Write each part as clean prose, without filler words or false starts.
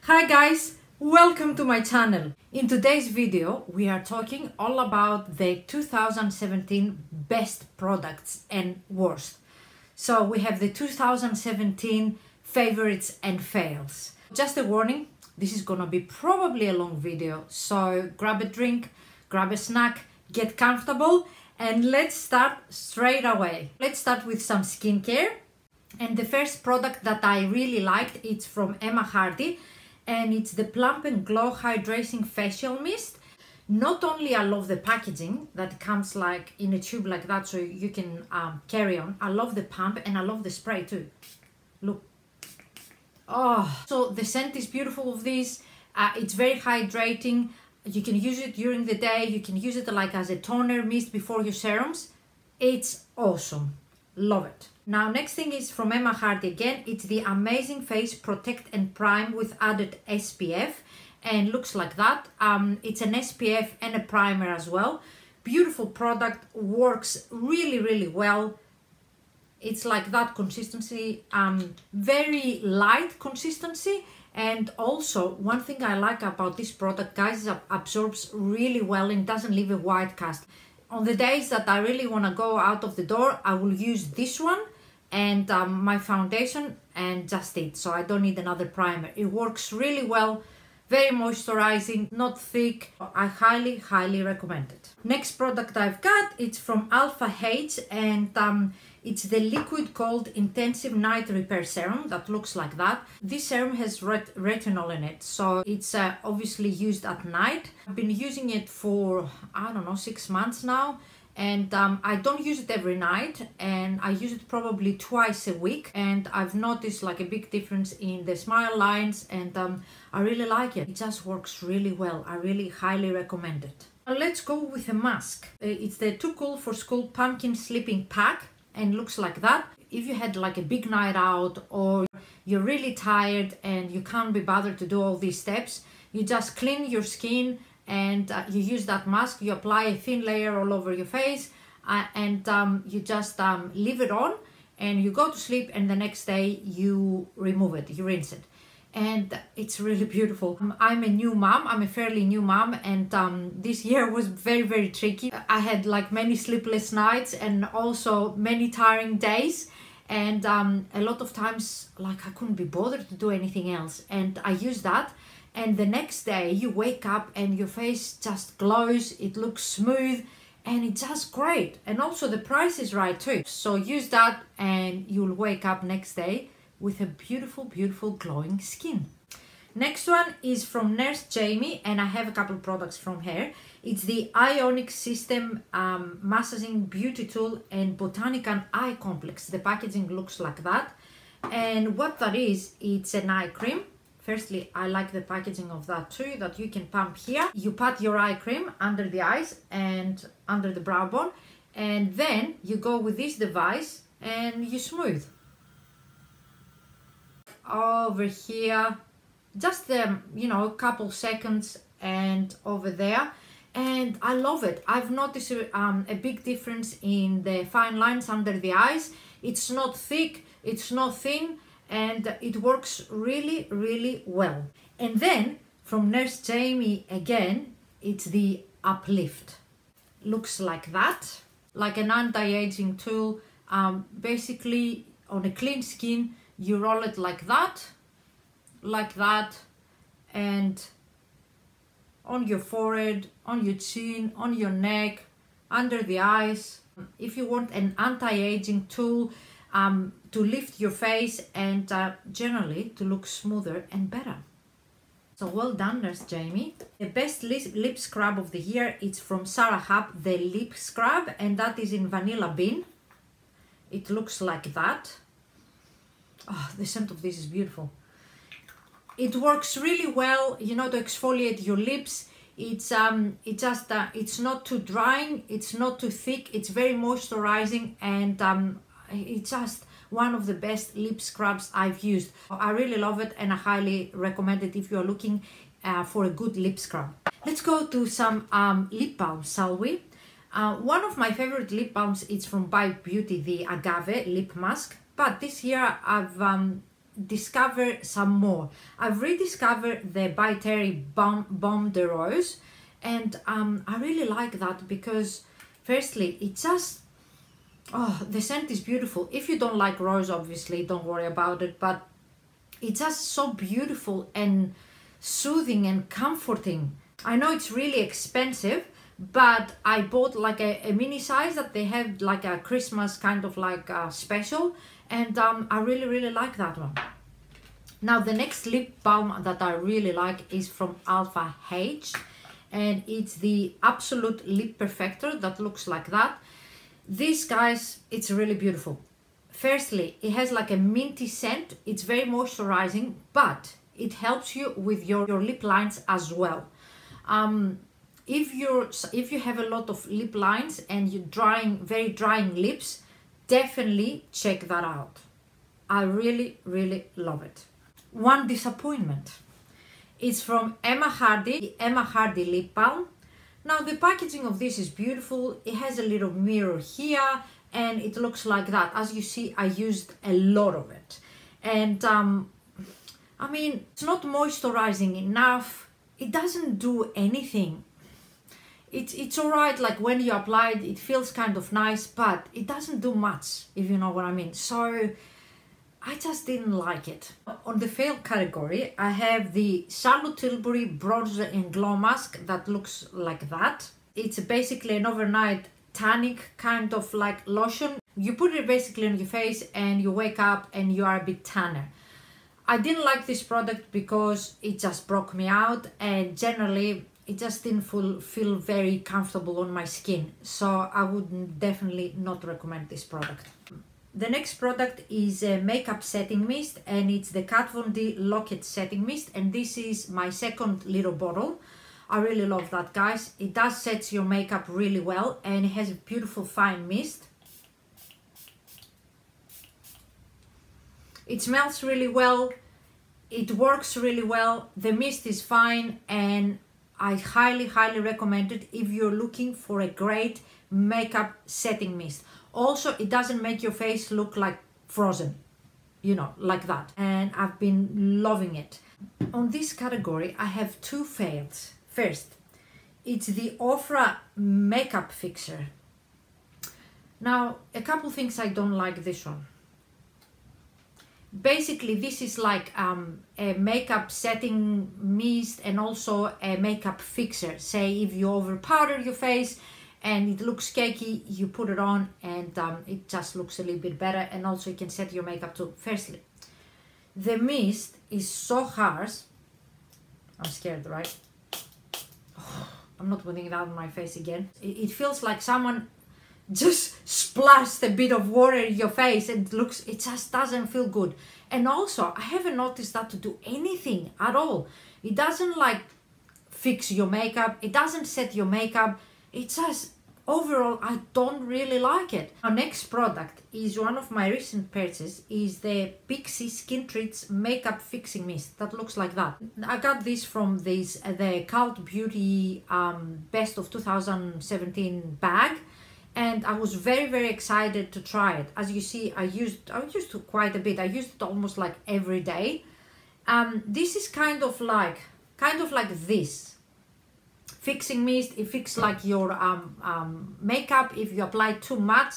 Hi guys, welcome to my channel. In today's video we are talking all about the 2017 best products and worst. So we have the 2017 favorites and fails. Just a warning, this is gonna be probably a long video, so grab a drink, grab a snack, get comfortable, and let's start straight away. Let's start with some skincare. And the first product that I really liked, it's from Hardie, and it's the Plump and Glow Hydrating Facial Mist. Not only I love the packaging that comes like in a tube like that, so you can carry on. I love the pump and I love the spray too. Look. Oh, so the scent is beautiful of this. It's very hydrating. You can use it during the day. You can use it like as a toner mist before your serums. It's awesome. Love it. Now, next thing is from Hardie again. It's the Amazing Face Protect and Prime with added SPF, and looks like that. It's an SPF and a primer as well. Beautiful product, works really well. It's like that consistency, very light consistency. And also, one thing I like about this product, guys, is it absorbs really well and doesn't leave a white cast. On the days that I really want to go out of the door, I will use this one and my foundation and just it. So I don't need another primer. It works really well, very moisturizing, not thick. I highly recommend it. Next product I've got, it's from Alpha H, and it's the Liquid Gold Intensive Night Repair Serum that looks like that. This serum has retinol in it, so it's obviously used at night. I've been using it for, I don't know, 6 months now, and I don't use it every night, and I use it probably twice a week, and I've noticed like a big difference in the smile lines, and I really like it. It just works really well. I really highly recommend it. Now let's go with a mask. It's the Too Cool for School Pumpkin Sleeping Pack, and looks like that. If you had like a big night out, or you're really tired and you can't be bothered to do all these steps, you just clean your skin and you use that mask. You apply a thin layer all over your face, and you just leave it on, and you go to sleep, and the next day you remove it, you rinse it, and it's really beautiful. I'm a new mom, I'm a fairly new mom, and this year was very tricky. I had like many sleepless nights and also many tiring days, and a lot of times like I couldn't be bothered to do anything else, and I used that, and the next day you wake up and your face just glows, it looks smooth, and it's just great. And also the price is right too, so use that and you'll wake up next day with a beautiful glowing skin. Next one is from Nurse Jamie, and I have a couple products from her. It's the Eyeonix System Massaging Beauty Tool and Botanical Eye Complex. The packaging looks like that, and what that is, it's an eye cream. Firstly, I like the packaging of that too, that you can pump here. You pat your eye cream under the eyes and under the brow bone, and then you go with this device and you smooth over here, just you know, a couple seconds, and over there, and I love it. I've noticed a big difference in the fine lines under the eyes. It's not thick, it's not thin, and it works really well. And then from Nurse Jamie again, it's the Uplift. Looks like that, like an anti-aging tool. Basically on a clean skin, you roll it like that, and on your forehead, on your chin, on your neck, under the eyes. If you want an anti-aging tool to lift your face and generally to look smoother and better. So well done, Nurse Jamie. The best lip scrub of the year, it's from Sara Happ, the lip scrub, and that is in Vanilla Bean. It looks like that. Oh, the scent of this is beautiful. It works really well, you know, to exfoliate your lips. It's it's not too drying, it's not too thick, it's very moisturizing, and it's just one of the best lip scrubs I've used. I really love it, and I highly recommend it if you're looking for a good lip scrub. Let's go to some lip balms, shall we? One of my favorite lip balms is from Beauty, the Agave lip mask. But this year I've discover some more. I've rediscovered the By Terry Baum de Rose, and I really like that because firstly it just, oh, the scent is beautiful. If you don't like rose, obviously don't worry about it, but it's just so beautiful and soothing and comforting. I know it's really expensive, but I bought like a mini size that they have like a Christmas kind of like special, and I really like that one. Now the next lip balm that I really like is from Alpha H, and it's the Absolute Lip Perfector that looks like that. This, guys, it's really beautiful. Firstly, it has like a minty scent. It's very moisturizing, but it helps you with your lip lines as well. If you have a lot of lip lines and you're very drying lips, definitely check that out. I really love it. One disappointment. It's from Emma Hardie, the Emma Hardie lip balm. Now the packaging of this is beautiful. It has a little mirror here and it looks like that. As you see, I used a lot of it, and I mean, it's not moisturizing enough. It doesn't do anything. It's alright, like when you apply it, it feels kind of nice, but it doesn't do much, if you know what I mean. So I just didn't like it. On the fail category, I have the Charlotte Tilbury Bronzer and Glow Mask that looks like that. It's basically an overnight tannic kind of like lotion. You put it basically on your face and you wake up and you are a bit tanner. I didn't like this product because it just broke me out, and generally it just didn't feel very comfortable on my skin. So I would definitely not recommend this product. The next product is a makeup setting mist, and it's the Kat Von D Locket Setting Mist, and this is my second little bottle. I really love that, guys. It does set your makeup really well, and it has a beautiful fine mist. It smells really well, it works really well, the mist is fine, and I highly recommend it if you're looking for a great makeup setting mist. Also, it doesn't make your face look like frozen, you know, like that. And I've been loving it. On this category, I have two fails. First, it's the Ofra Makeup Fixer. Now, a couple things I don't like this one. Basically, this is like a makeup setting mist and also a makeup fixer. Say if you over powder your face and it looks cakey, you put it on and it just looks a little bit better, and also you can set your makeup too. Firstly, the mist is so harsh. I'm scared, right? Oh, I'm not putting that on my face again. It feels like someone just splashed a bit of water in your face, and it just doesn't feel good. And also, I haven't noticed that to do anything at all. It doesn't like fix your makeup, it doesn't set your makeup. It's just, overall, I don't really like it. Our next product is one of my recent purchases, is the Pixi Skin Treats Makeup Fixing Mist. That looks like that. I got this from the Cult Beauty Best of 2017 bag, and I was very excited to try it. As you see, I used it quite a bit. I used it almost like every day. This is kind of like this. Fixing mist, it fixes like your makeup if you apply too much.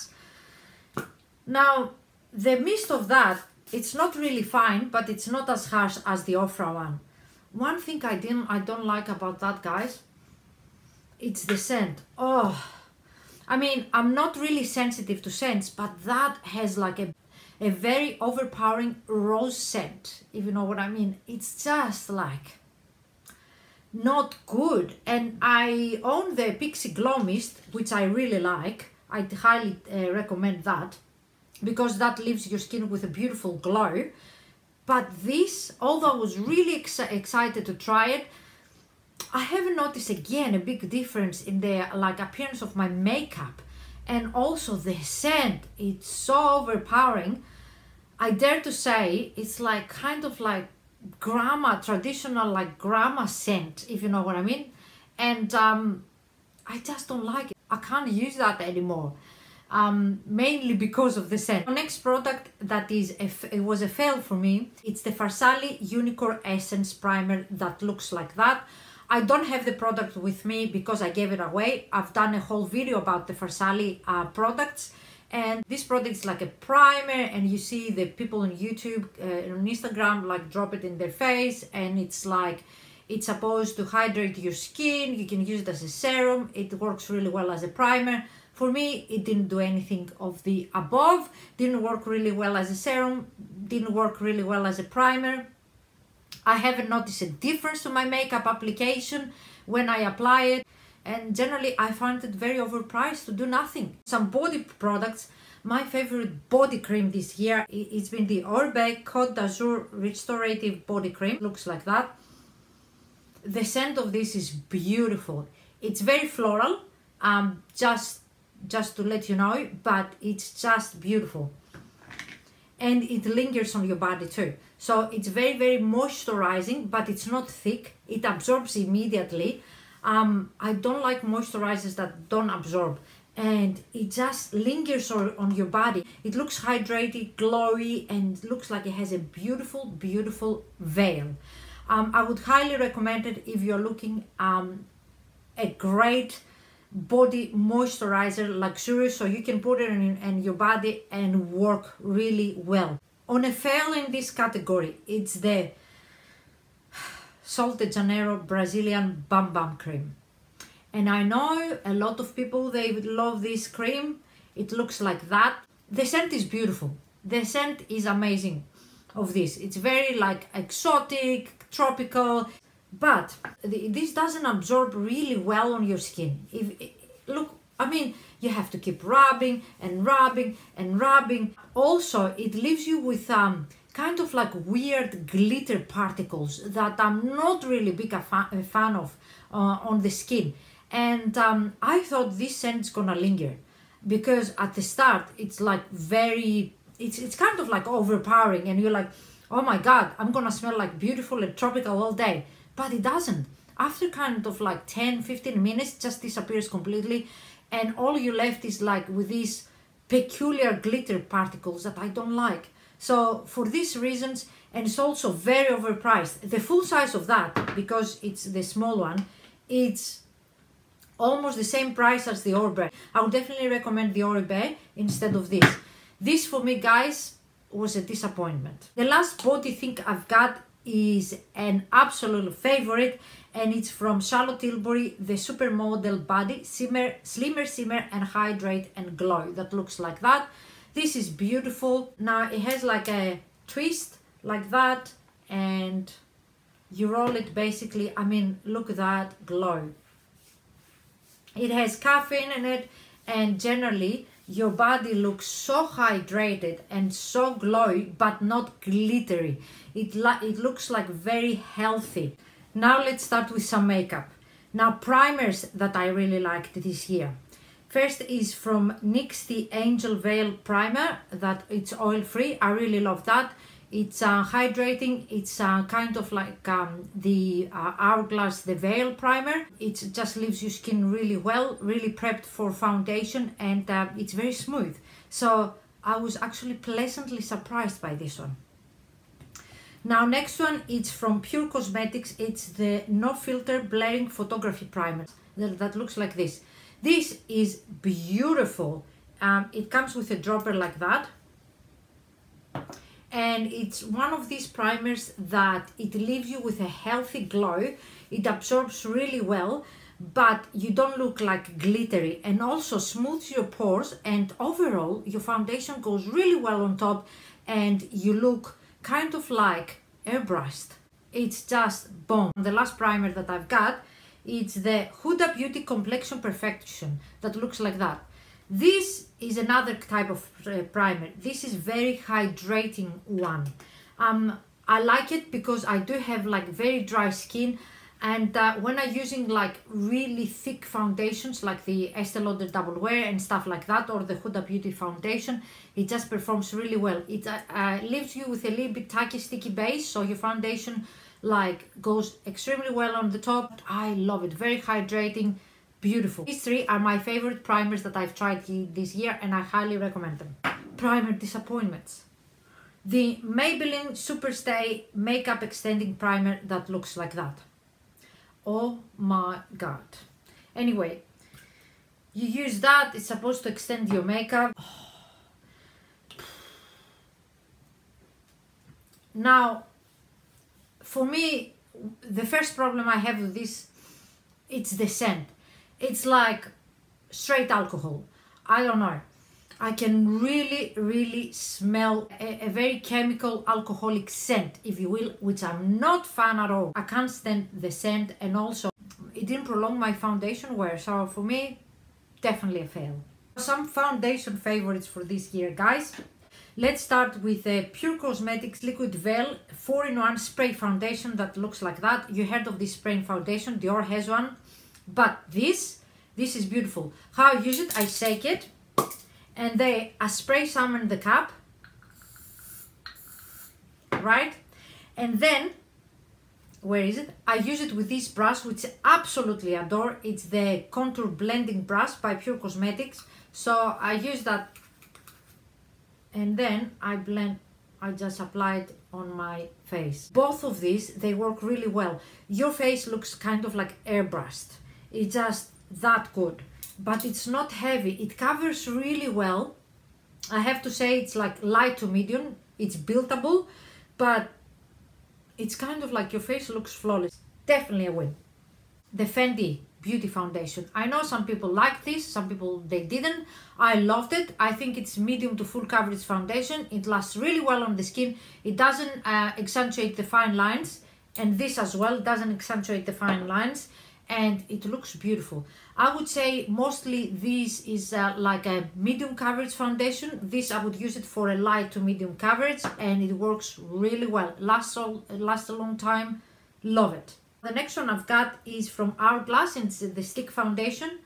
Now, the mist of that, it's not really fine, but it's not as harsh as the Ofra one. One thing I don't like about that, guys, it's the scent. Oh, I mean, I'm not really sensitive to scents, but that has like a very overpowering rose scent, if you know what I mean. It's just like not good. And I own the Pixi Glow Mist, which I really like. I highly recommend that, because that leaves your skin with a beautiful glow. But this, although I was really excited to try it, I haven't noticed again a big difference in the like appearance of my makeup. And also the scent, it's so overpowering. I dare to say it's like kind of like grandma, traditional like grandma scent, if you know what I mean. And I just don't like it. I can't use that anymore. mainly because of the scent. The next product that it was a fail for me, it's the Farsali Unicorn Essence Primer that looks like that. I don't have the product with me because I gave it away. I've done a whole video about the Farsali products, and this product is like a primer, and you see the people on YouTube on Instagram like drop it in their face, and it's like it's supposed to hydrate your skin. You can use it as a serum. It works really well as a primer. For me, it didn't do anything of the above. Didn't work really well as a serum. Didn't work really well as a primer. I haven't noticed a difference to my makeup application when I apply it. And generally, I find it very overpriced to do nothing. Some body products. My favorite body cream this year, it's been the Oribe Cote d'Azur Restorative Body Cream. Looks like that. The scent of this is beautiful. It's very floral. Just to let you know, but it's just beautiful, and it lingers on your body too. So it's very, very moisturizing, but it's not thick. It absorbs immediately. I don't like moisturizers that don't absorb, and it just lingers on your body. It looks hydrated, glowy, and looks like it has a beautiful, beautiful veil. I would highly recommend it if you're looking a great body moisturizer, luxurious, so you can put it in your body and work really well. On a fail in this category, it's the Sol de Janeiro Brazilian Bam cream, and I know a lot of people, they would love this cream. It looks like that. The scent is beautiful. The scent is amazing of this. It's very like exotic, tropical. But this doesn't absorb really well on your skin. Look, I mean, you have to keep rubbing and rubbing and rubbing. Also, it leaves you with kind of like weird glitter particles that I'm not really a fan of on the skin. And I thought this scent's gonna linger, because at the start it's like it's kind of like overpowering, and you're like, oh my god, I'm gonna smell like beautiful and tropical all day. But it doesn't. After kind of like 10-15 minutes, just disappears completely, and all you left is like with these peculiar glitter particles that I don't like. So for these reasons, and it's also very overpriced. The full size of that, because it's the small one, it's almost the same price as the Oribe. I would definitely recommend the Oribe instead of this. This for me, guys, was a disappointment. The last body thing I've got is an absolute favorite, and it's from Charlotte Tilbury, the Supermodel Body Slimmer, Simmer and Hydrate and Glow. That looks like that. This is beautiful. Now it has like a twist like that, and you roll it basically. I mean, look at that glow. It has caffeine in it, and generally your body looks so hydrated and so glowy, but not glittery. It looks like very healthy. Now let's start with some makeup. Now primers that I really liked this year. First is from NYX the Angel Veil Primer, that it's oil free. I really love that. It's hydrating. It's kind of like the Hourglass the Veil Primer. It just leaves your skin really well, really prepped for foundation, and it's very smooth. So I was actually pleasantly surprised by this one. Now next one, it's from Pure Cosmetics. It's the No Filter Blurring Photography Primer. That looks like this. This is beautiful. It comes with a dropper like that. And it's one of these primers that it leaves you with a healthy glow. It absorbs really well, but you don't look like glittery, and also smooths your pores, and overall your foundation goes really well on top, and you look kind of like airbrushed. It's just bomb. The last primer that I've got, it's the Huda Beauty Complexion Perfection, that looks like that. This is another type of primer. This is very hydrating one. I like it because I do have like very dry skin, and when I'm using like really thick foundations like the Estee Lauder Double Wear and stuff like that, or the Huda Beauty foundation, it just performs really well. It leaves you with a little bit tacky, sticky base, so your foundation like goes extremely well on the top. I love it. Very hydrating, beautiful. These three are my favorite primers that I've tried this year, and I highly recommend them. Primer disappointments. The Maybelline Superstay Makeup Extending Primer that looks like that. Oh my god. Anyway, you use that, it's supposed to extend your makeup. Now, for me, the first problem I have with this, it's the scent. It's like straight alcohol. I don't know. I can really smell a very chemical alcoholic scent, if you will, which I'm not fan at all. I can't stand the scent, and also it didn't prolong my foundation wear, so for me, definitely a fail. Some foundation favorites for this year, guys. Let's start with the Pure Cosmetics Liquid Veil 4-in-1 spray foundation that looks like that. You heard of this spray foundation, Dior has one, but this is beautiful. How I use it, I shake it, and I spray some in the cup, right? And then, where is it? I use it with this brush, which I absolutely adore. It's the Contour Blending Brush by Pure Cosmetics. So I use that, and then I blend, I just apply it on my face. Both of these, they work really well. Your face looks kind of like airbrushed. It's just that good. But it's not heavy, it covers really well. I have to say it's like light to medium, it's buildable, but it's kind of like your face looks flawless. Definitely a win. The Fenty Beauty Foundation. I know some people like this, some people they didn't. I loved it. I think it's medium to full coverage foundation. It lasts really well on the skin. It doesn't accentuate the fine lines, and this as well doesn't accentuate the fine lines. And it looks beautiful. I would say mostly this is like a medium coverage foundation. This I would use it for a light to medium coverage, and it works really well. Lasts a long time. Love it. The next one I've got is from Hourglass, and it's the stick foundation.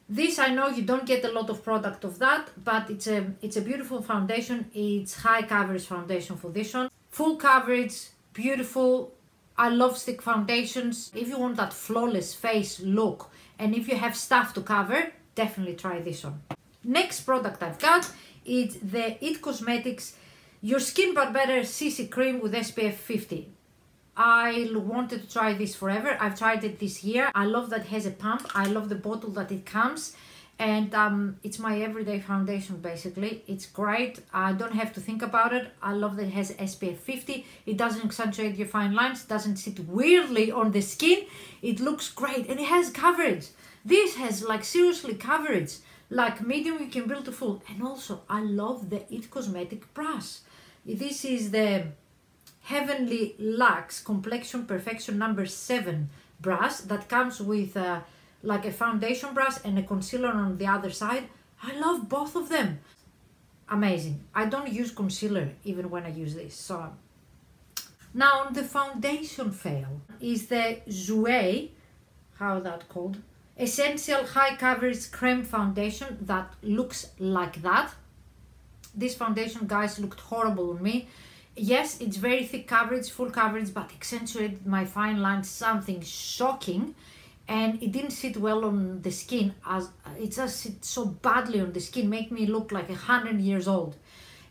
This I know you don't get a lot of product of that, but it's a beautiful foundation. It's high coverage foundation for this one. Full coverage, beautiful. I love stick foundations. If you want that flawless face look, and if you have stuff to cover, definitely try this one. Next product I've got is the It Cosmetics Your Skin But Better CC Cream with SPF 50. I wanted to try this forever. I've tried it this year. I love that it has a pump. I love the bottle that it comes. And it's my everyday foundation basically. It's great. I don't have to think about it. I love that it has SPF 50. It doesn't accentuate your fine lines. It doesn't sit weirdly on the skin. It looks great, and it has coverage. This has like seriously coverage. Like medium you can build to full. And also I love the It Cosmetic brush. This is the Heavenly Luxe Complexion Perfection number 7 brush that comes with like a foundation brush and a concealer on the other side. I love both of them. Amazing. I don't use concealer even when I use this. So now on the foundation fail is the Jouer, how that called? Essential High Coverage Creme Foundation that looks like that. This foundation, guys, looked horrible on me. Yes, it's very thick coverage, full coverage, but accentuated my fine lines, something shocking. And it didn't sit well on the skin, as it just sits so badly on the skin, make me look like 100 years old.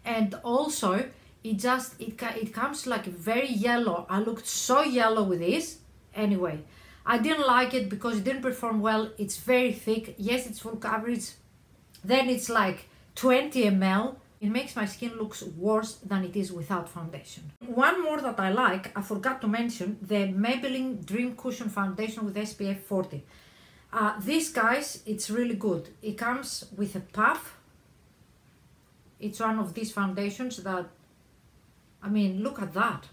And also it comes like very yellow. I looked so yellow with this. Anyway, I didn't like it because it didn't perform well. It's very thick. Yes, it's full coverage, then it's like 20 ml. It makes my skin look worse than it is without foundation. One more that I like, I forgot to mention, the Maybelline Dream Cushion Foundation with SPF 40. This, guys, it's really good. It comes with a puff. It's one of these foundations that, I mean, look at that.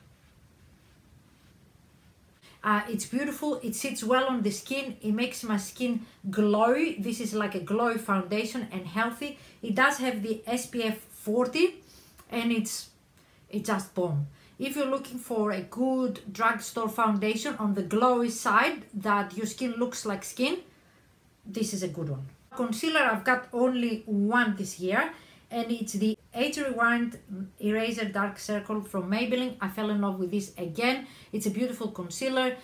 It's beautiful, it sits well on the skin, it makes my skin glowy. This is like a glowy foundation and healthy. It does have the SPF 40 and it's just bomb. If you're looking for a good drugstore foundation on the glowy side that your skin looks like skin, this is a good one. Concealer, I've got only one this year, and it's the Age Rewind Eraser Dark Circle from Maybelline. I fell in love with this again. It's a beautiful concealer.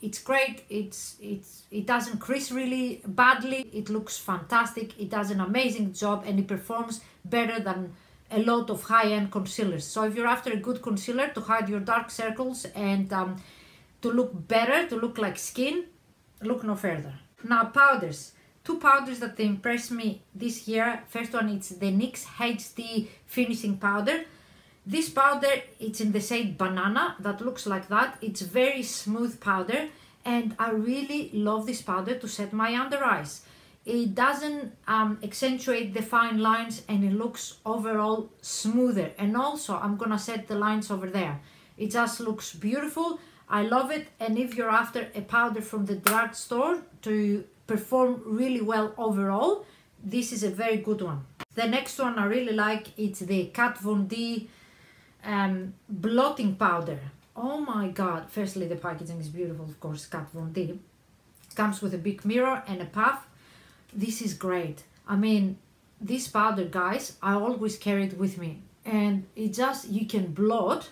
It's great. It doesn't crease really badly. It looks fantastic. It does an amazing job and it performs better than a lot of high-end concealers. So if you're after a good concealer to hide your dark circles and to look better, to look like skin, look no further. Now powders. Two powders that impressed me this year. First one is the NYX HD Finishing Powder. This powder, it's in the shade Banana, that looks like that. It's very smooth powder and I really love this powder to set my under eyes. It doesn't accentuate the fine lines and it looks overall smoother. And also I'm gonna set the lines over there. It just looks beautiful. I love it. And if you're after a powder from the drugstore to perform really well overall, this is a very good one. The next one I really like, it's the Kat Von D blotting powder. Oh my god, firstly the packaging is beautiful, of course. Kat Von D comes with a big mirror and a puff. This is great. I mean, this powder, guys, I always carry it with me and it just, you can blot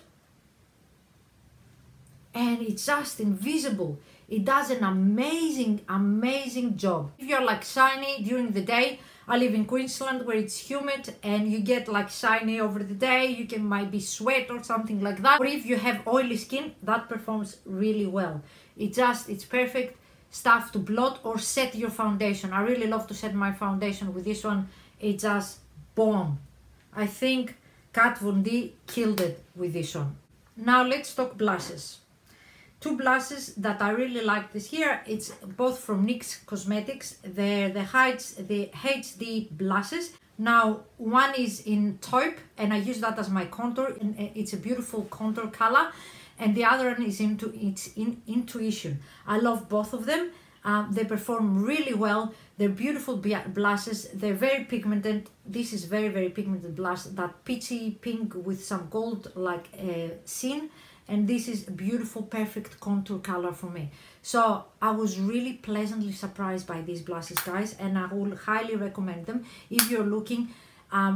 and it's just invisible. It does an amazing job. If you're like shiny during the day, I live in Queensland where it's humid and you get like shiny over the day, you can might be sweat or something like that. Or if you have oily skin, that performs really well. It's perfect stuff to blot or set your foundation. I really love to set my foundation with this one. It's just bomb. I think Kat Von D killed it with this one. Now let's talk blushes. Two blushes that I really like this year. It's both from NYX Cosmetics. They're the HD blushes. Now one is in taupe and I use that as my contour and it's a beautiful contour color, and the other one is in Intuition. I love both of them. They perform really well. They're beautiful blushes. They're very pigmented. This is very pigmented blush, that peachy pink with some gold like sheen. And this is a beautiful, perfect contour color for me. So I was really pleasantly surprised by these blushes, guys, and I will highly recommend them if you're looking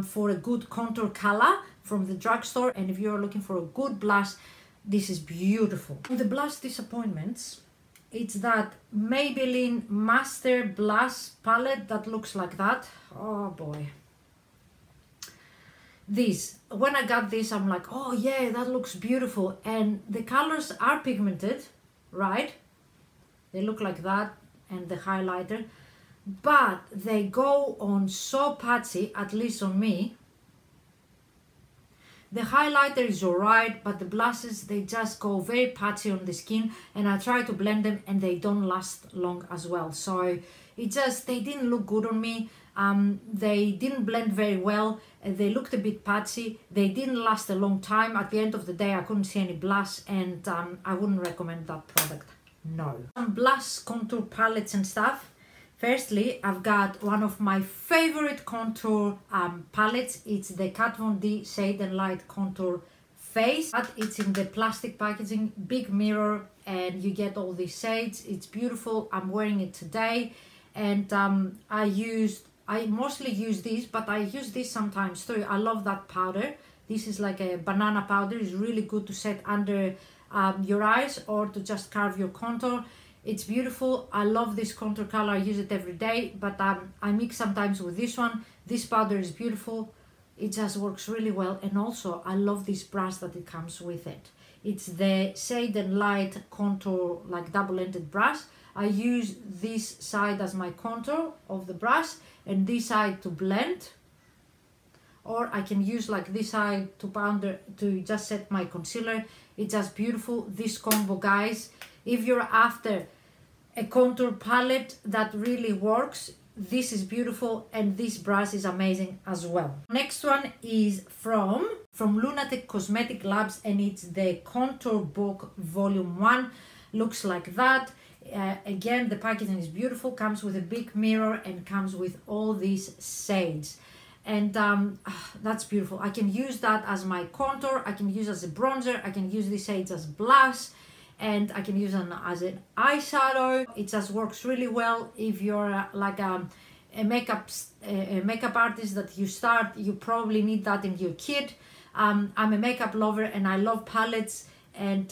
for a good contour color from the drugstore, and if you're looking for a good blush, this is beautiful. The blush disappointments, it's that Maybelline Master Blush palette that looks like that. Oh boy. This, when I got this, I'm like, oh yeah, that looks beautiful, and the colors are pigmented, right? They look like that, and the highlighter, but they go on so patchy, at least on me. The highlighter is alright, but the blushes, they just go very patchy on the skin, and I try to blend them and they don't last long as well. So they didn't look good on me. They didn't blend very well. They looked a bit patchy. They didn't last a long time. At the end of the day, I couldn't see any blush, and I wouldn't recommend that product. No. Some blush contour palettes and stuff. Firstly, I've got one of my favorite contour palettes. It's the Kat Von D Shade and Light Contour Face. It's in the plastic packaging, big mirror, and you get all these shades. It's beautiful. I'm wearing it today, and I mostly use this, but I use this sometimes too. I love that powder. This is like a banana powder. It's really good to set under your eyes or to just carve your contour. It's beautiful. I love this contour color. I use it every day, but I mix sometimes with this one. This powder is beautiful. It just works really well. And also, I love this brush that it comes with it. It's the Shade and Light Contour, like double-ended brush. I use this side as my contour of the brush and this side to blend, or I can use like this side to just set my concealer. It's just beautiful. This combo, guys, if you're after a contour palette that really works, this is beautiful, and this brush is amazing as well. Next one is from Lunatic Cosmetic Labs, and it's the Contour Book Volume 1. Looks like that. Again, the packaging is beautiful, comes with a big mirror and comes with all these shades, and that's beautiful. I can use that as my contour, I can use as a bronzer, I can use these shades as blush, and I can use them as an eyeshadow. It just works really well if you're like a a makeup artist that you start, you probably need that in your kit. I'm a makeup lover and I love palettes, and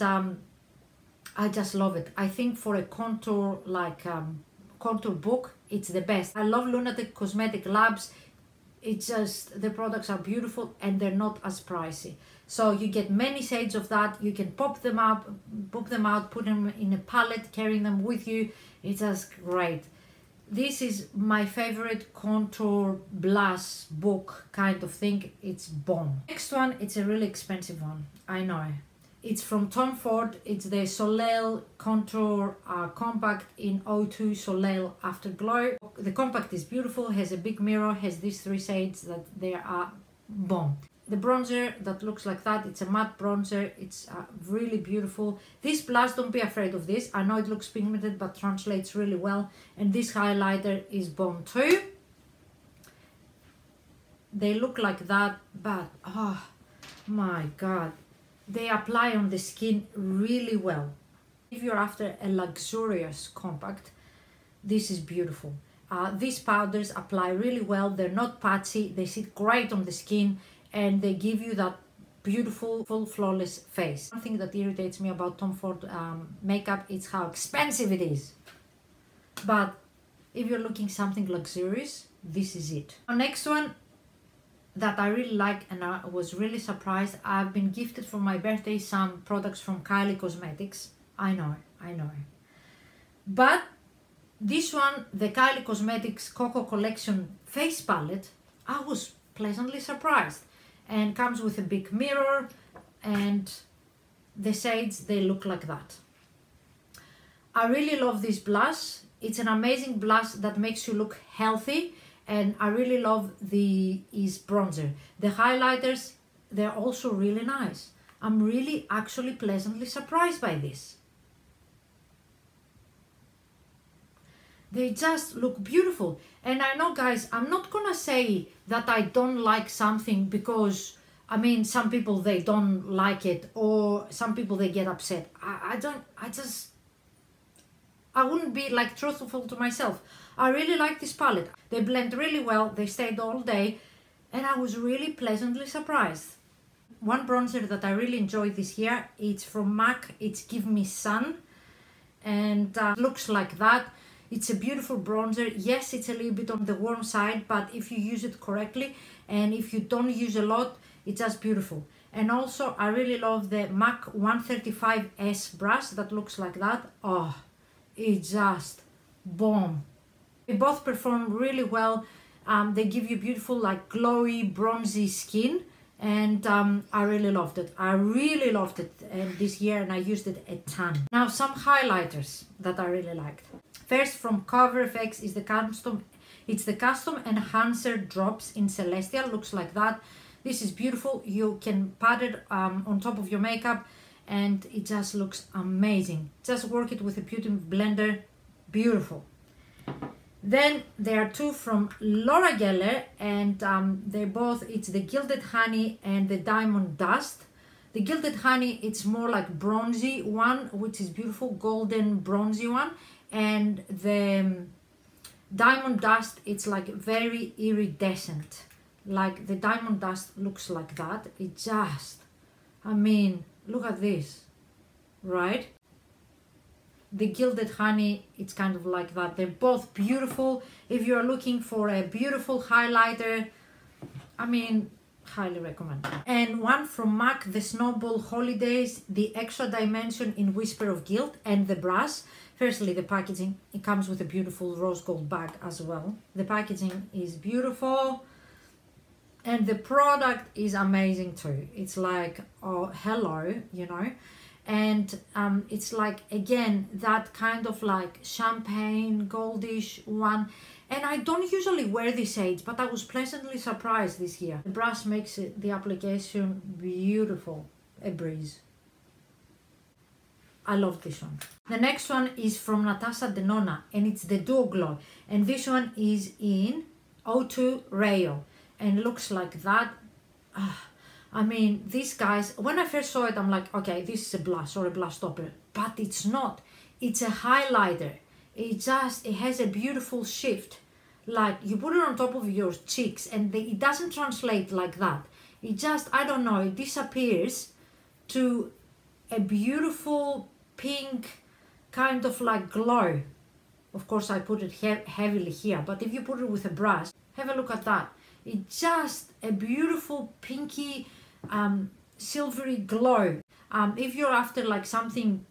I just love it. I think for a contour, like contour book, it's the best. I love Lunatic Cosmetic Labs. It's just, the products are beautiful and they're not as pricey. So you get many shades of that. You can pop them out, put them in a palette, carrying them with you. It's just great. This is my favorite contour blush book kind of thing. It's Baum. Next one, it's a really expensive one, I know. It's from Tom Ford. It's the Soleil Contour Compact in 02 Soleil Afterglow. The compact is beautiful, has a big mirror, has these 3 shades that they are bomb. The bronzer that looks like that, it's a matte bronzer. It's really beautiful. This blush, don't be afraid of this. I know it looks pigmented, but translates really well. And this highlighter is bomb too. They look like that, but oh my god, they apply on the skin really well. If you're after a luxurious compact, this is beautiful. These powders apply really well. They're not patchy. They sit great on the skin, and they give you that beautiful, full, flawless face. One thing that irritates me about Tom Ford makeup is how expensive it is. But if you're looking something luxurious, this is it. Our next one that I really like, and I was really surprised, I've been gifted for my birthday some products from Kylie Cosmetics. I know. But this one, the Kylie Cosmetics Coco Collection face palette, I was pleasantly surprised. And comes with a big mirror, and the shades, they look like that. I really love this blush. It's an amazing blush that makes you look healthy, and I really love the bronzer. The highlighters, they're also really nice. I'm really actually pleasantly surprised by this. They just look beautiful. And I know, guys, I'm not gonna say that I don't like something because, I mean, some people, they don't like it, or some people, they get upset. I wouldn't be like truthful to myself. I really like this palette. They blend really well. They stayed all day, and I was really pleasantly surprised. One bronzer that I really enjoyed this year, it's from MAC. It's Give Me Sun, and looks like that. It's a beautiful bronzer. Yes, it's a little bit on the warm side, but if you use it correctly and if you don't use a lot, it's just beautiful. And also, I really love the MAC 135S brush that looks like that. Oh, it's just bomb. They both perform really well. They give you beautiful, like glowy, bronzy skin, and I really loved it. I really loved it this year, and I used it a ton. Now, some highlighters that I really liked. First, from Cover FX is the custom. It's the custom enhancer drops in Celestial. Looks like that. This is beautiful. You can pat it on top of your makeup, and it just looks amazing. Just work it with a beauty blender. Beautiful. Then there are 2 from Laura Geller, and they're both, it's the Gilded Honey and the Diamond Dust. The Gilded Honey, it's more like bronzy one, which is beautiful, golden bronzy one. And the Diamond Dust, it's like very iridescent. Like the Diamond Dust looks like that. It just, I mean, look at this, right? The Gilded Honey, it's kind of like that. They're both beautiful. If you're looking for a beautiful highlighter, I mean, highly recommend. And one from MAC, the Snowball Holidays, the Extra Dimension in Whisper of Guilt, and the brush. Firstly, the packaging, it comes with a beautiful rose gold bag as well. The packaging is beautiful, and the product is amazing too. It's like, oh, hello, you know. And it's like, again, that kind of like champagne goldish one. And I don't usually wear these shades, but I was pleasantly surprised this year. The brush makes it, the application beautiful, a breeze. I love this one. The next one is from Natasha Denona, and it's the Duo Glow. And this one is in 02 Rayo, and looks like that. I mean, these guys, when I first saw it, I'm like, okay, this is a blush or a blush topper, but it's not. It's a highlighter. It has a beautiful shift. like you put it on top of your cheeks and it doesn't translate like that. It just, I don't know, it disappears to a beautiful pink kind of like glow. Of course I put it heavily here, but if you put it with a brush, have a look at that. It's just a beautiful pinky silvery glow. If you're after like something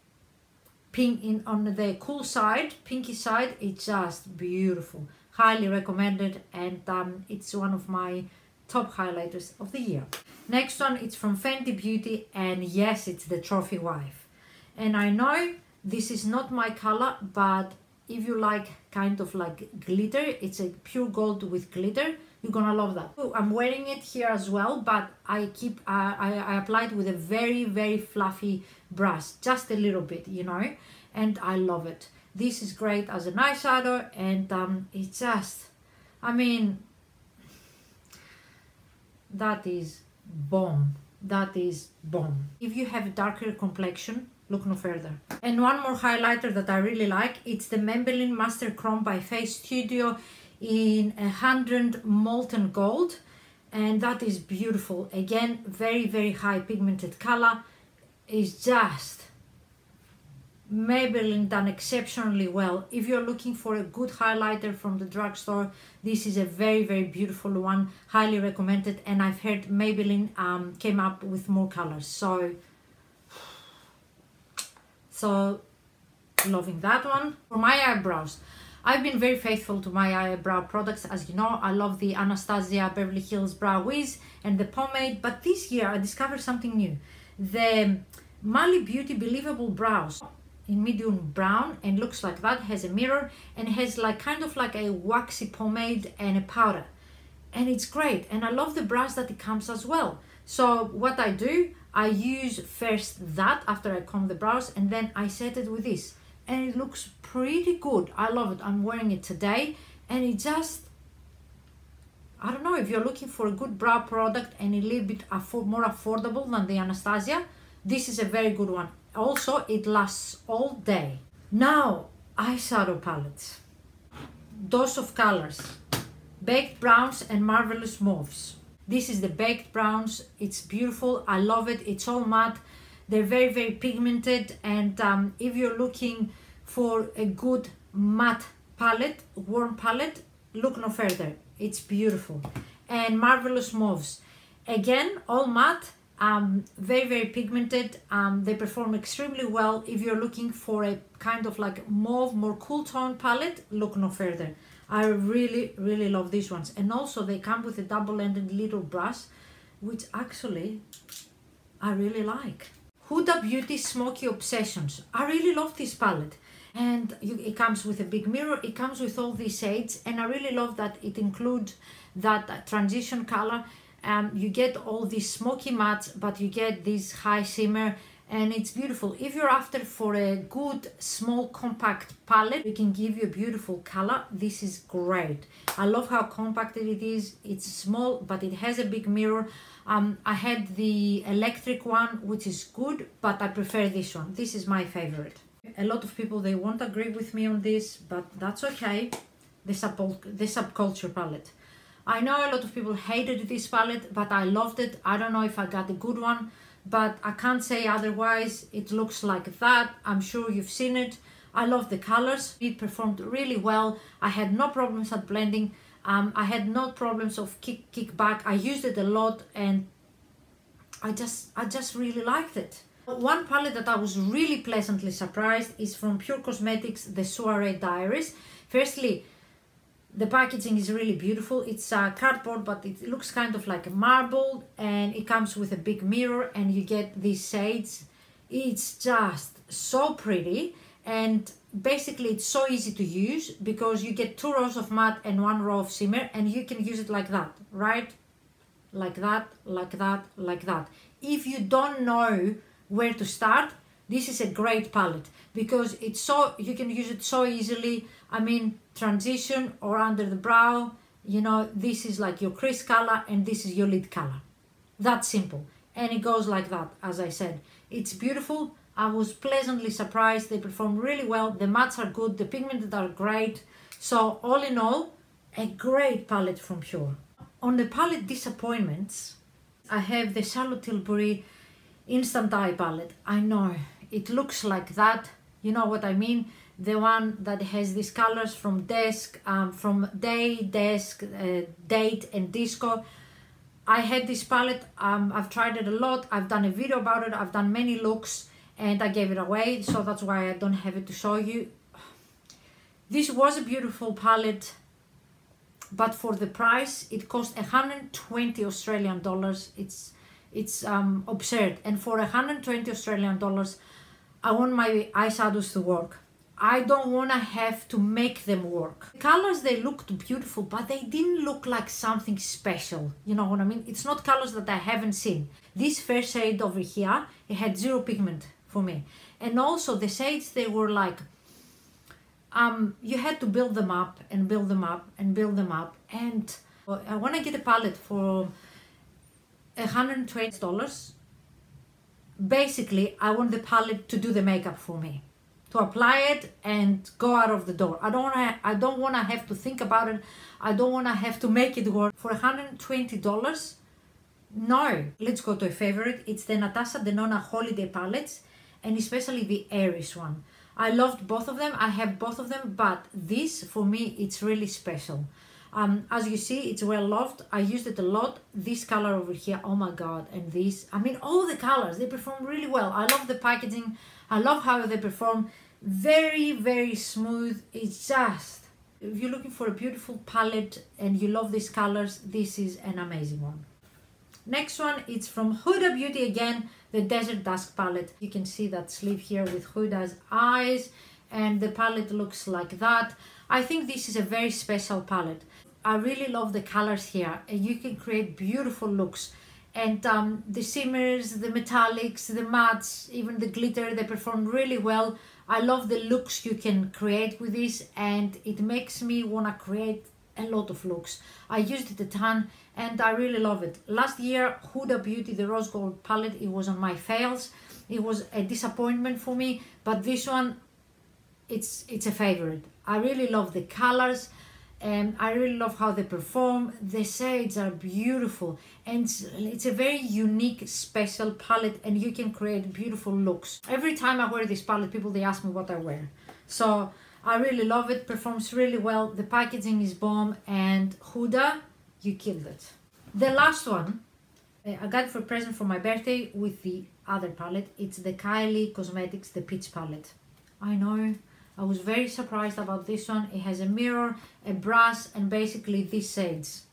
pink on the cool side, pinky side, it's just beautiful. Highly recommended, and it's one of my top highlighters of the year. Next one, it's from Fenty Beauty, and yes, it's the Trophy Wife. And I know this is not my color, but if you like kind of like glitter, it's a pure gold with glitter, you're gonna love that. I'm wearing it here as well, but I applied with a very fluffy brush, just a little bit, you know, and I love it. This is great as an eyeshadow, and it's just, I mean, that is bomb. That is bomb. If you have a darker complexion, look no further. And one more highlighter that I really like, it's the Maybelline Master Chrome by Face Studio in 100 molten gold, and that is beautiful. Again, very high pigmented color. It's just Maybelline done exceptionally well. If you're looking for a good highlighter from the drugstore, this is a very beautiful one, highly recommended. And I've heard Maybelline came up with more colors, so loving that one. For my eyebrows, I've been very faithful to my eyebrow products. As you know, I love the Anastasia Beverly Hills Brow Wiz and the pomade, but this year I discovered something new. The Mali Beauty Believable Brows in medium brown, and looks like that, has a mirror and has like kind of like a waxy pomade and a powder, and it's great. And I love the brush that it comes as well. So what I do, I use first that after I comb the brows, and then I set it with this, and it looks pretty good. I love it. I'm wearing it today, and it just, I don't know, if you're looking for a good brow product and a little bit more affordable than the Anastasia, this is a very good one. Also, it lasts all day. Now, eyeshadow palettes. Dose of colors. Baked browns and marvelous mauves. This is the baked browns. It's beautiful. I love it. It's all matte. They're very pigmented, and if you're looking for a good matte palette, warm palette, look no further. It's beautiful. And marvelous mauves. Again, all matte. Very pigmented. They perform extremely well. If you're looking for a kind of like mauve, more cool tone palette, look no further. I really love these ones. And also they come with a double-ended little brush, which actually I really like. Huda Beauty Smoky Obsessions. I really love this palette, and it comes with a big mirror. It comes with all these shades, and I really love that it includes that transition color. You get all these smoky mattes, but you get this high shimmer, and it's beautiful. If you're after for a good small compact palette, we can give you a beautiful color. This is great. I love how compacted it is. It's small, but it has a big mirror. I had the electric one, which is good, but I prefer this one. This is my favorite. A lot of people, they won't agree with me on this, but that's okay. The subculture palette. I know a lot of people hated this palette, but I loved it. I don't know if I got a good one, but I can't say otherwise. It looks like that. I'm sure you've seen it. I love the colors. It performed really well. I had no problems at blending. I had no problems of kickback. I used it a lot, and I just really liked it. One palette that I was really pleasantly surprised is from Pure Cosmetics, the Soiree Diaries. Firstly, the packaging is really beautiful. It's cardboard, but it looks kind of like a marble, and it comes with a big mirror, and you get these shades. It's just so pretty, and basically it's so easy to use because you get 2 rows of matte and 1 row of shimmer, and you can use it like that, right? Like that, like that, like that. If you don't know where to start, this is a great palette because it's so, you can use it so easily. I mean, transition or under the brow, you know, this is like your crease color and this is your lid color. That's simple. And it goes like that, as I said. It's beautiful. I was pleasantly surprised. They perform really well. The mattes are good. The pigmented are great. So all in all, a great palette from Pure. On the palette disappointments, I have the Charlotte Tilbury Instant Eye palette. I know, it looks like that, you know what I mean? The one that has these colors from Desk, from Day, Desk, Date and Disco. I had this palette, I've tried it a lot, I've done a video about it, I've done many looks and I gave it away, so that's why I don't have it to show you. This was a beautiful palette, but for the price, it cost 120 Australian dollars. It's absurd, and for 120 Australian dollars, I want my eyeshadows to work. I don't want to have to make them work. The colors, they looked beautiful, but they didn't look like something special. You know what I mean? It's not colors that I haven't seen. This fair shade over here, it had zero pigment for me. And also the shades, they were like, you had to build them up and build them up and build them up. And I want to get a palette for $120. Basically, I want the palette to do the makeup for me, to apply it and go out of the door. I don't want to have to think about it. I don't want to have to make it work. For $120, no. Let's go to a favorite. It's the Natasha Denona Holiday Palettes, and especially the Aries one. I loved both of them. I have both of them, but this, for me, it's really special. As you see, it's well loved. I used it a lot. This color over here, oh my god, and this. I mean, all the colors, they perform really well. I love the packaging. I love how they perform. Very, very smooth. It's just, if you're looking for a beautiful palette and you love these colors, this is an amazing one. Next one, it's from Huda Beauty again, the Desert Dusk palette. You can see that sleeve here with Huda's eyes, and the palette looks like that. I think this is a very special palette. I really love the colors here, and you can create beautiful looks. And the shimmers, the metallics, the mattes, even the glitter, they perform really well. I love the looks you can create with this, and it makes me want to create a lot of looks. I used it a ton and I really love it. Last year, Huda Beauty, the Rose Gold palette, it was on my fails. It was a disappointment for me, but this one, it's a favorite. I really love the colors. And I really love how they perform. The shades are beautiful, and it's a very unique, special palette, and you can create beautiful looks. Every time I wear this palette, people, they ask me what I wear. So I really love it, performs really well. The packaging is bomb, and Huda, you killed it. The last one, I got it for a present for my birthday with the other palette. It's the Kylie Cosmetics, the Peach palette. I know. I was very surprised about this one. It has a mirror, a brush, and basically these shades.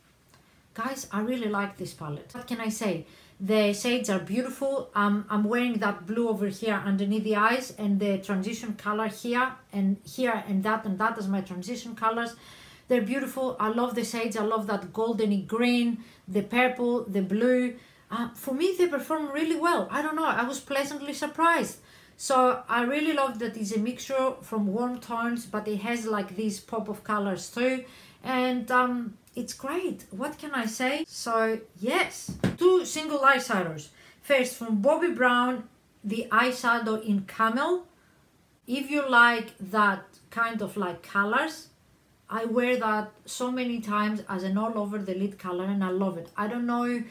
Guys, I really like this palette. What can I say? The shades are beautiful. I'm wearing that blue over here underneath the eyes, and the transition color here and that as my transition colors. They're beautiful. I love the shades. I love that goldeny green, the purple, the blue. For me, they perform really well. I don't know. I was pleasantly surprised. So I really love that it's a mixture from warm tones, but it has like these pop of colors too. And it's great. What can I say? So yes, 2 single eyeshadows. First, from Bobbi Brown, the eyeshadow in Camel. If you like that kind of like colors, I wear that so many times as an all over the lid color, and I love it. I don't know,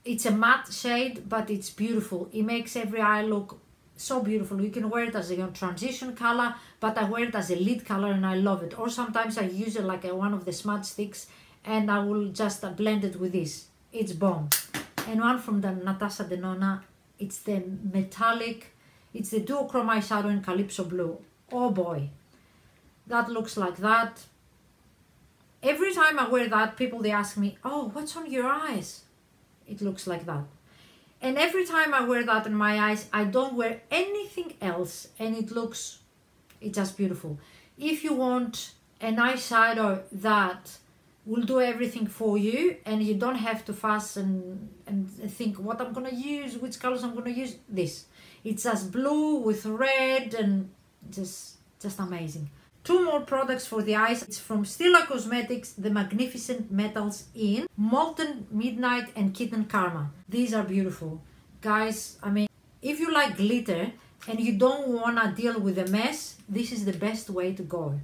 it's a matte shade, but it's beautiful. It makes every eye look so beautiful. You can wear it as a transition color, but I wear it as a lid color and I love it. Or sometimes I use it like one of the smudge sticks and I will just blend it with this. It's bomb. And one from the Natasha Denona, it's the metallic, it's the duochrome eyeshadow in Calypso Blue. Oh boy, that looks like that. Every time I wear that, people, they ask me, oh, what's on your eyes? It looks like that. And every time I wear that on my eyes, I don't wear anything else, and it's just beautiful. If you want an eyeshadow that will do everything for you, and you don't have to fuss and think what I'm gonna use, which colors I'm gonna use, this. It's just blue with red, and just amazing. 2 more products for the eyes. It's from Stila Cosmetics, the Magnificent Metals in Molten Midnight and Kitten Karma. These are beautiful. Guys, I mean, if you like glitter and you don't want to deal with a mess, this is the best way to go.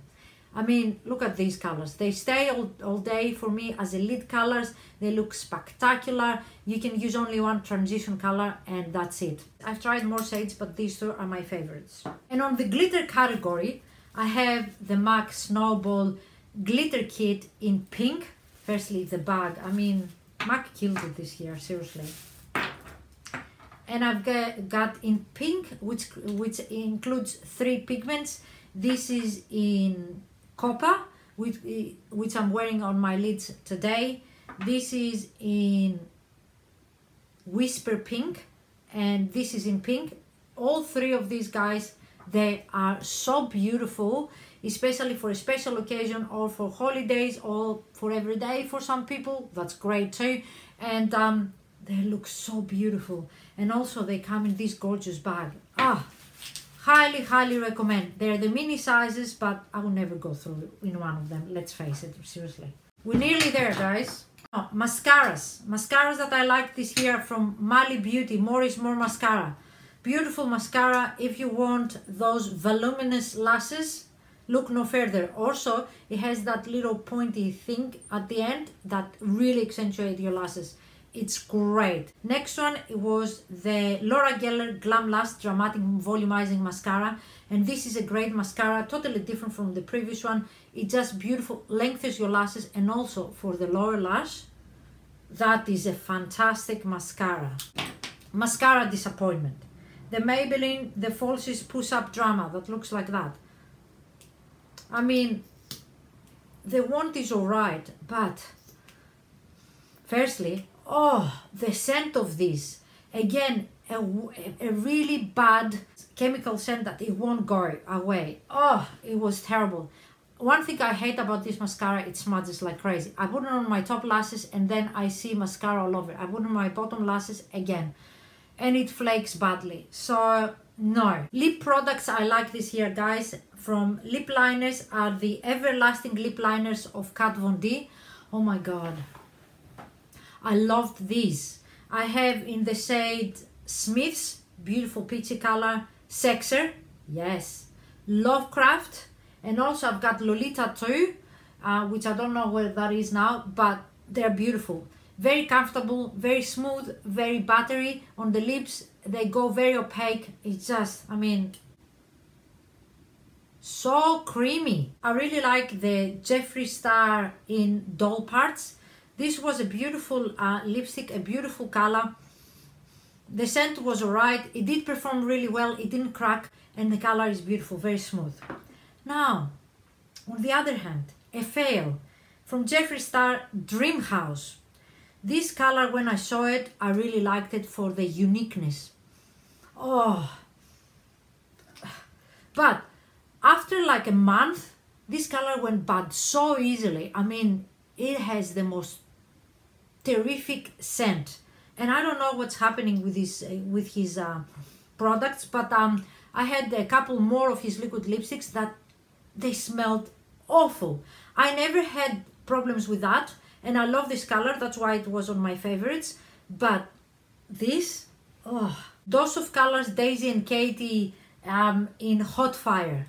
I mean, look at these colors. They stay all day for me as elite colors. They look spectacular. You can use only one transition color and that's it. I've tried more shades, but these two are my favorites. And on the glitter category, I have the MAC Snowball Glitter Kit in pink. Firstly, the bag. I mean, MAC killed it this year, seriously. And I've got in pink, which includes 3 pigments. This is in Copper, which I'm wearing on my lids today. This is in Whisper Pink, and this is in pink. All 3 of these guys, they are so beautiful, especially for a special occasion or for holidays or for every day for some people. That's great too. And they look so beautiful. And also they come in this gorgeous bag. Highly recommend. They're the mini sizes, but I will never go through in one of them. Let's face it, seriously. We're nearly there, guys. Oh, mascaras. Mascaras that I like this year from Mali Beauty. More is More mascara. Beautiful mascara. If you want those voluminous lashes, look no further. Also, it has that little pointy thing at the end that really accentuates your lashes. It's great. Next one, it was the Laura Geller Glam Lash Dramatic Volumizing Mascara. And this is a great mascara, totally different from the previous one. It just beautiful, lengthens your lashes, and also for the lower lash, that is a fantastic mascara. Mascara disappointment. The Maybelline, the Falsies Push Up Drama, that looks like that. I mean, the wand is alright, but firstly, oh, the scent of this. Again, a really bad chemical scent that it won't go away. Oh, it was terrible. One thing I hate about this mascara, it smudges like crazy. I put it on my top lashes and then I see mascara all over. I put it on my bottom lashes again and it flakes badly. So, no. Lip products I like this year, guys, from lip liners are the Everlasting Lip Liners of Kat Von D. Oh my god. I loved these. I have in the shade Smith's, beautiful peachy color, Sexer, yes, Lovecraft, and also I've got Lolita too, which I don't know where that is now, but they're beautiful. Very comfortable, very smooth, very buttery on the lips. They go very opaque. It's just, I mean, so creamy. I really like the Jeffree Star in Doll Parts. This was a beautiful lipstick, a beautiful color. The scent was alright. It did perform really well. It didn't crack, and the color is beautiful, very smooth. Now, on the other hand, a fail from Jeffree Star Dream House. This color, when I saw it, I really liked it for the uniqueness. Oh, but after like a month, this color went bad so easily. I mean, it has the most terrific scent, and I don't know what's happening with his products, but I had a couple more of his liquid lipsticks that they smelled awful. I never had problems with that, and I love this color, that's why it was on my favorites. But this, oh, Dose of Colors Daisy and Katie in Hot Fire.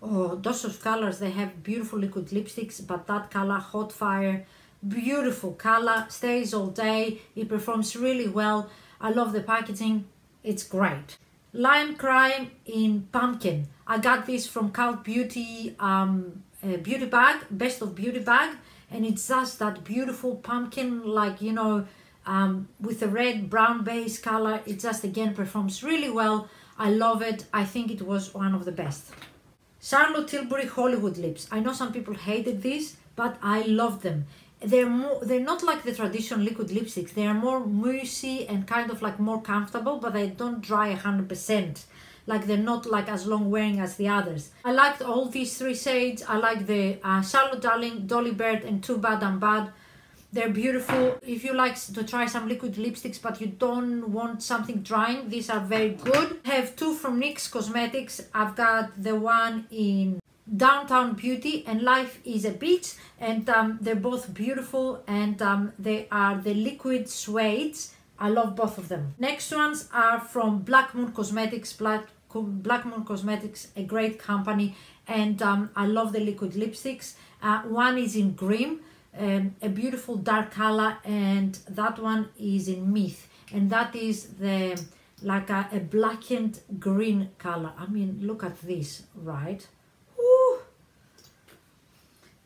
Oh, Dose of Colors, they have beautiful liquid lipsticks, but that color, Hot Fire, beautiful color, stays all day, it performs really well. I love the packaging, it's great. Lime Crime in Pumpkin. I got this from Cult Beauty beauty bag, Best of Beauty bag, and it's just that beautiful pumpkin, like, you know, with a red brown base color. It just again performs really well. I love it. I think it was one of the best. Charlotte Tilbury Hollywood Lips. I know some people hated these, but I love them. They're not like the traditional liquid lipsticks. They are more moussey and kind of like more comfortable, but they don't dry 100%. Like they're not like as long wearing as the others. I liked all these 3 shades. I like the Charlotte Darling, Dolly Bird, and Too Bad I'm Bad. They're beautiful. If you like to try some liquid lipsticks but you don't want something drying, these are very good. I have 2 from NYX Cosmetics. I've got the one in Downtown Beauty and Life is a Beach, and they're both beautiful, and they are the liquid suedes. I love both of them. Next ones are from Black Moon Cosmetics. Black Black Moon Cosmetics, a great company, and I love the liquid lipsticks. One is in Creme, a beautiful dark color, and that one is in Myth, and that is the like a blackened green color. I mean, look at this, right? Woo!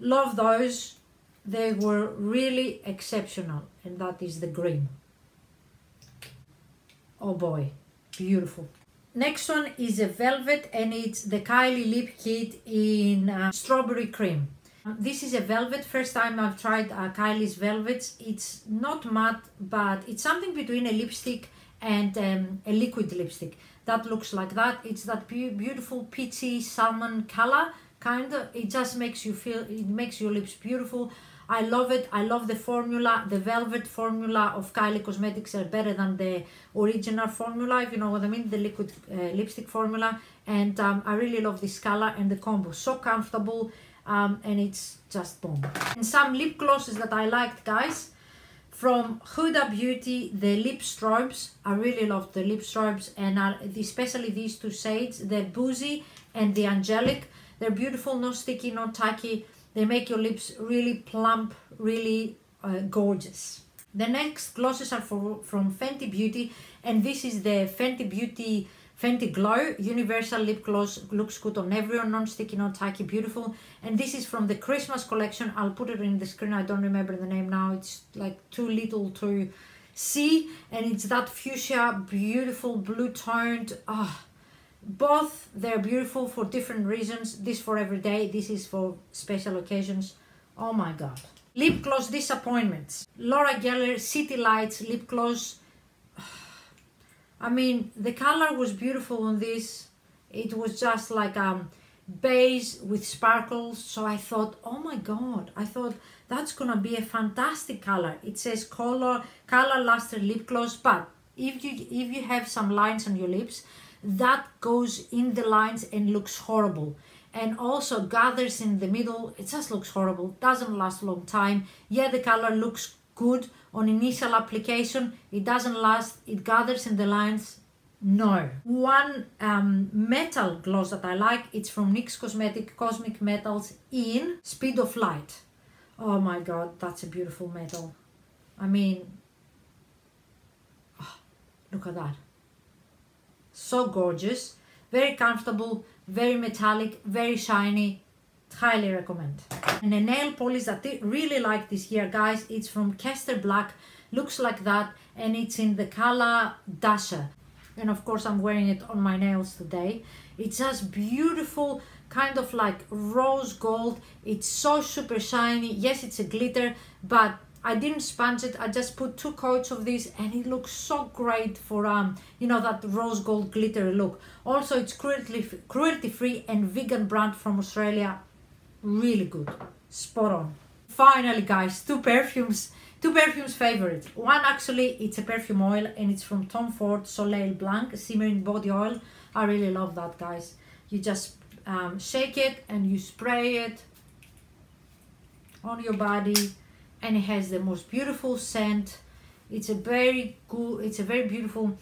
Love those. They were really exceptional, and that is the green. Oh boy, beautiful. Next one is a velvet, and it's the Kylie lip kit in strawberry cream. This is a velvet. First time I've tried Kylie's velvets. It's not matte, but it's something between a lipstick and a liquid lipstick. That looks like that. It's that beautiful peachy salmon color, kind of. It just makes you feel, it makes your lips beautiful. I love it. I love the formula. The velvet formula of Kylie Cosmetics are better than the original formula, if you know what I mean, the liquid lipstick formula. And I really love this color and the combo. So comfortable, and it's just bomb. And some lip glosses that I liked, guys. From Huda Beauty, the lip strobes. I really love the lip strobes, and especially these two shades, the Boozy and the Angelic. They're beautiful, no sticky, no tacky. They make your lips really plump, really gorgeous. The next glosses are from Fenty Beauty, and this is the Fenty Beauty Fenty Glow Universal Lip Gloss. Looks good on everyone, non-sticky, non tacky, beautiful. And this is from the Christmas collection. I'll put it in the screen. I don't remember the name now. It's like too little to see, and it's that fuchsia, beautiful blue toned. Both, they're beautiful for different reasons. This for every day, this is for special occasions. Oh my god. Lip gloss disappointments. Laura Geller City Lights lip gloss. I mean, the color was beautiful on this. It was just like beige with sparkles. So I thought, oh my god, I thought that's gonna be a fantastic color. It says color luster lip gloss, but if you have some lines on your lips, that goes in the lines and looks horrible, and also gathers in the middle. It just looks horrible, doesn't last a long time. Yeah, the color looks good on initial application, it doesn't last, it gathers in the lines. No. One metal gloss that I like, it's from NYX Cosmetic Cosmic Metals in Speed of Light. Oh my god, that's a beautiful metal. I mean, look at that. So gorgeous, very comfortable, very metallic, very shiny. Highly recommend. And a nail polish that I really like this year, guys, it's from Kester Black. Looks like that, and it's in the color Dasher. And of course I'm wearing it on my nails today. It's just beautiful, kind of like rose gold. It's so super shiny. Yes, it's a glitter, but I didn't sponge it. I just put 2 coats of this, and it looks so great for you know, that rose gold glitter look. Also, it's cruelty free and vegan brand from Australia. Really good, spot on. Finally, guys, two perfumes favorite. One, actually, it's a perfume oil, and it's from Tom Ford Soleil Blanc Simmering Body Oil. I really love that, guys. You just shake it and you spray it on your body, and it has the most beautiful scent. It's a very good, it's a very beautiful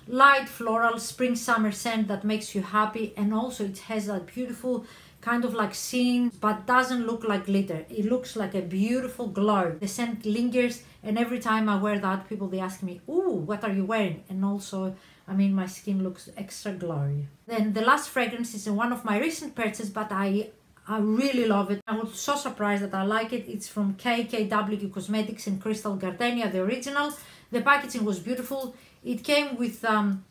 light floral spring summer scent that makes you happy, and also it has that beautiful kind of like sheen, but doesn't look like glitter. It looks like a beautiful glow. The scent lingers, and every time I wear that, people, they ask me, ooh, what are you wearing? And also, I mean, my skin looks extra glowy. Then the last fragrance is one of my recent purchases, but I really love it. I was so surprised that I like it. It's from KKW Cosmetics in Crystal Gardenia, the original. The packaging was beautiful. It came with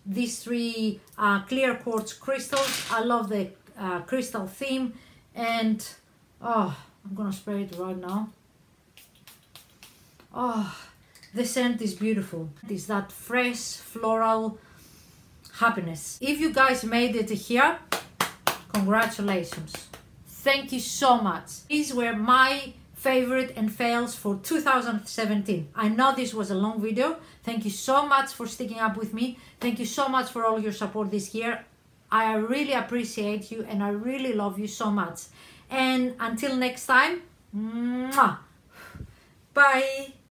these 3 clear quartz crystals. I love the crystal theme, and oh, I'm gonna spray it right now. Oh, the scent is beautiful. It's that fresh floral happiness. If you guys made it here, congratulations. Thank you so much. These were my favorite and fails for 2017. I know this was a long video. Thank you so much for sticking up with me. Thank you so much for all your support this year. I really appreciate you, and I really love you so much. And until next time, mwah, bye.